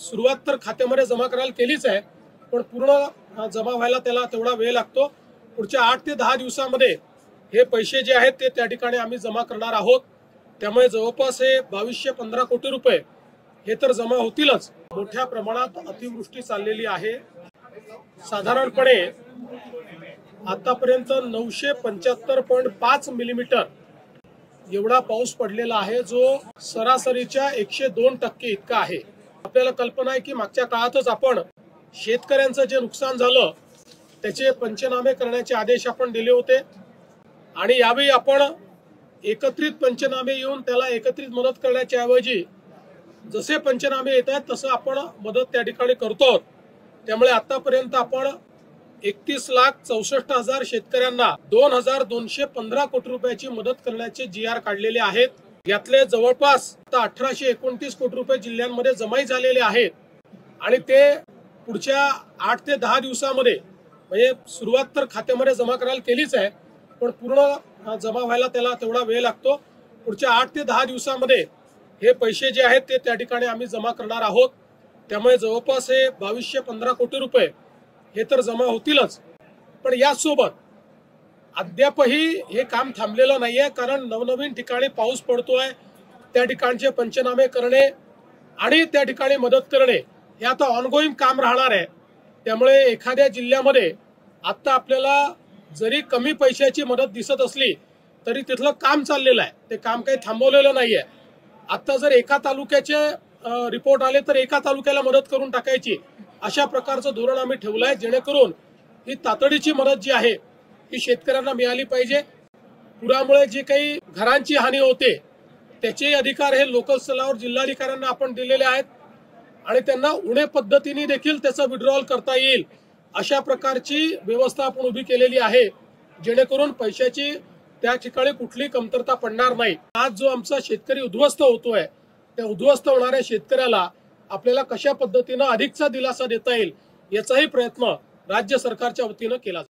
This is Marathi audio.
सुरुवात तर खात्यामध्ये जमा करायला केलीच आहे, पण पूर्ण जमा व्हायला त्याला तेवढा वेळ लागतो। पुढच्या 8 ते 10 दिवसांमध्ये हे पैसे जे आहेत ते त्या ठिकाणी आम्ही जमा करणार आहोत। त्यामुळे जवळपास हे 2215 कोटी रुपये हे तर जमा होतीलच। मोठ्या प्रमाणात अतिवृष्टी चाललेली आहे। साधारणपणे आतापर्यंत 975.5 मिलीमीटर एवढा पाऊस पडलेला आहे, जो सरासरीच्या 102% इतका आहे। आपल्याला कल्पना आहे की मागच्या काळातच आपण शेतकऱ्यांचं जे नुकसान झालं त्याचे पंचनामे करण्याचे आदेश आपण दिले होते आणि यावेळी आपण एकत्रित पंचनामे येऊन त्याला एकत्रित मदत करण्याच्या ऐवजी जसे पंचनामे येत आहेत तसं आपण मदत त्या ठिकाणी करतो। त्यामुळे आतापर्यंत आपण 31,64,000 शेतकऱ्यांना 2,215 कोटी रुपयाची मदत करण्याचे GR काढलेले आहेत। यातले जवळपास 1829 कोटी रुपये जिल्ह्यांमध्ये जमाही झालेले आहेत आणि ते पुढच्या 8 ते 10 दिवसांमध्ये म्हणजे सुरुवात तर खात्यामध्ये जमा करायला केलीच आहे, पण पूर्ण जमा व्हायला त्याला तेवढा वेळ लागतो। पुढच्या 8 ते 10 दिवसांमध्ये हे पैसे जे आहेत ते त्या ठिकाणी आम्ही जमा करणार आहोत। त्यामुळे जवळपास हे 2215 कोटी रुपये हे तर जमा होतीलच, पण यासोबत अद्यापही हे काम थांबलेलं नाहीये, कारण नवनवीन ठिकाणी पाऊस पडतोय, त्या ठिकाणचे पंचनामे करणे आणि त्या ठिकाणी मदत करणे हे आता ऑनगोईंग काम राहणार आहे। त्यामुळे एखाद्या जिल्ह्यामध्ये आता आपल्याला जरी कमी पैशाची मदत दिसत असली तरी तिथलं काम चाललेलं आहे, ते काम काही थांबवलेलं नाहीये। आता जर एका तालुक्याचे रिपोर्ट आले तर एका तालुक्याला मदत करून टाकायची, अशा प्रकारचं धोरण आम्ही ठेवलं आहे, जेणेकरून ही तातडीची मदत जी आहे ही शेतकऱ्यांना मिळाली पाहिजे। पुरामुळे जी काही घरांची हानी होते त्याचे अधिकार हे लोकल स्तरावर जिल्हाधिकाऱ्यांना आपण दिलेले आहेत आणि त्यांना उणे पद्धतीने देखील त्याचा विड्रॉल करता येईल अशा प्रकारची व्यवस्था आपण उभी केलेली आहे, जेणेकरून पैशाची त्या ठिकाणी कुठली कमतरता पडणार नाही। आज जो आमचा शेतकरी उद्ध्वस्त होतोय त्या उद्ध्वस्त होणाऱ्या शेतकऱ्याला आपल्याला कशा पद्धतीने अधिकचा दिलासा देता येईल याचाही प्रयत्न राज्य सरकारच्या वतीने केला।